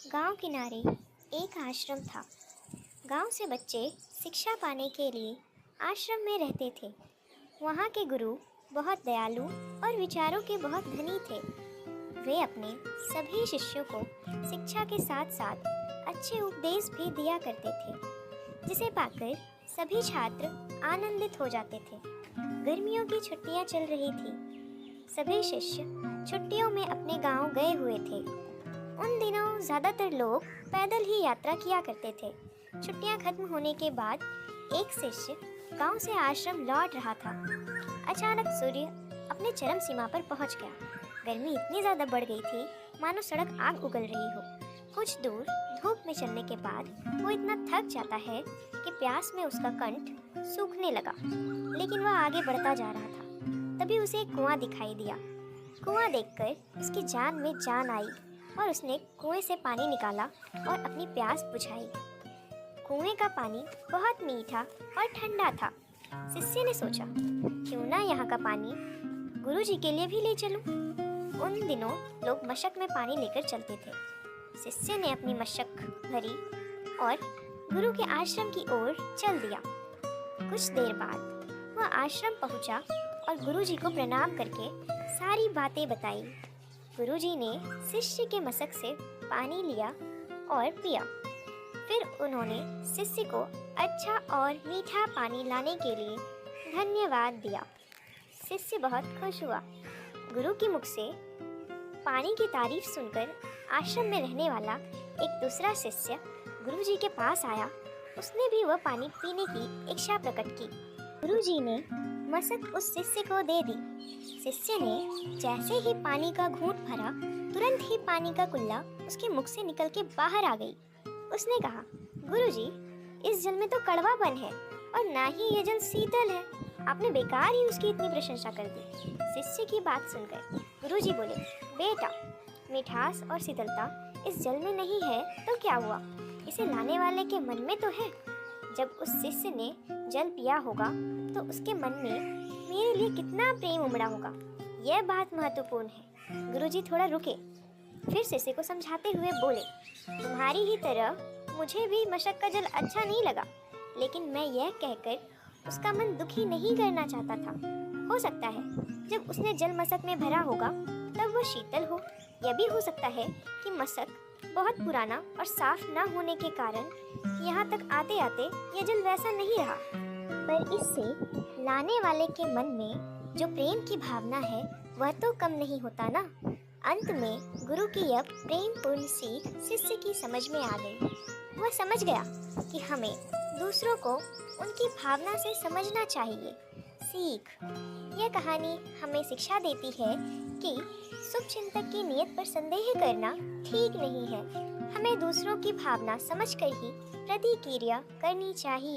गांव किनारे एक आश्रम था। गांव से बच्चे शिक्षा पाने के लिए आश्रम में रहते थे। वहाँ के गुरु बहुत दयालु और विचारों के बहुत धनी थे। वे अपने सभी शिष्यों को शिक्षा के साथ साथ अच्छे उपदेश भी दिया करते थे, जिसे पाकर सभी छात्र आनंदित हो जाते थे। गर्मियों की छुट्टियां चल रही थी। सभी शिष्य छुट्टियों में अपने गांव गए हुए थे। उन दिनों ज़्यादातर लोग पैदल ही यात्रा किया करते थे। छुट्टियां खत्म होने के बाद एक शिष्य गांव से आश्रम लौट रहा था। अचानक सूर्य अपने चरम सीमा पर पहुंच गया। गर्मी इतनी ज़्यादा बढ़ गई थी मानो सड़क आग उगल रही हो। कुछ दूर धूप में चलने के बाद वो इतना थक जाता है कि प्यास में उसका कंठ सूखने लगा, लेकिन वह आगे बढ़ता जा रहा था। तभी उसे एक कुआं दिखाई दिया। कुआं देखकर उसकी जान में जान आई और उसने कुएं से पानी निकाला और अपनी प्यास बुझाई। कुएं का पानी बहुत मीठा और ठंडा था। शिष्य ने सोचा, क्यों ना यहाँ का पानी गुरुजी के लिए भी ले चलूं। उन दिनों लोग मशक में पानी लेकर चलते थे। शिष्य ने अपनी मशक भरी और गुरु के आश्रम की ओर चल दिया। कुछ देर बाद वह आश्रम पहुंचा और गुरुजी को प्रणाम करके सारी बातें बताई। गुरुजी ने शिष्य के मशक से पानी लिया और पिया। फिर उन्होंने शिष्य को अच्छा और मीठा पानी लाने के लिए धन्यवाद दिया। शिष्य बहुत खुश हुआ। गुरु के मुख से पानी की तारीफ सुनकर आश्रम में रहने वाला एक दूसरा शिष्य गुरुजी के पास आया। उसने भी वह पानी पीने की इच्छा प्रकट की। गुरुजी ने मशक उस शिष्य को दे दी। शिष्य ने जैसे ही पानी का घूंट भरा, तुरंत ही पानी का कुल्ला उसके मुख से निकल के बाहर आ गई। उसने कहा, गुरुजी, इस जल में तो कड़वापन है और ना ही ये जल शीतल है। आपने बेकार ही उसकी इतनी प्रशंसा कर दी। शिष्य की बात सुनकर गुरुजी बोले, बेटा, मिठास और शीतलता इस जल में नहीं है तो क्या हुआ, इसे लाने वाले के मन में तो है। जब उस शिष्य ने जल पिया होगा तो उसके मन में मेरे लिए कितना प्रेम उमड़ा होगा। यह बात महत्वपूर्ण है। गुरुजी थोड़ा रुके, फिर शिष्य को समझाते हुए बोले, तुम्हारी ही तरह मुझे भी मशक का जल अच्छा नहीं लगा, लेकिन मैं यह कहकर उसका मन दुखी नहीं करना चाहता था। हो सकता है जब उसने जल मशक में भरा होगा तब वो शीतल हो। यह भी हो सकता है कि मशक बहुत पुराना और साफ न होने के कारण यहाँ तक आते आते यह जल वैसा नहीं रहा। पर इससे लाने वाले के मन में जो प्रेम की भावना है वह तो कम नहीं होता ना। अंत में गुरु की यह प्रेमपूर्ण सीख शिष्य की समझ में आ गई। वह समझ गया कि हमें दूसरों को उनकी भावना से समझना चाहिए। सीख, यह कहानी हमें शिक्षा देती है कि शुभचिंतक की नियत पर संदेह करना ठीक नहीं है। हमें दूसरों की भावना समझकर ही प्रतिक्रिया करनी चाहिए।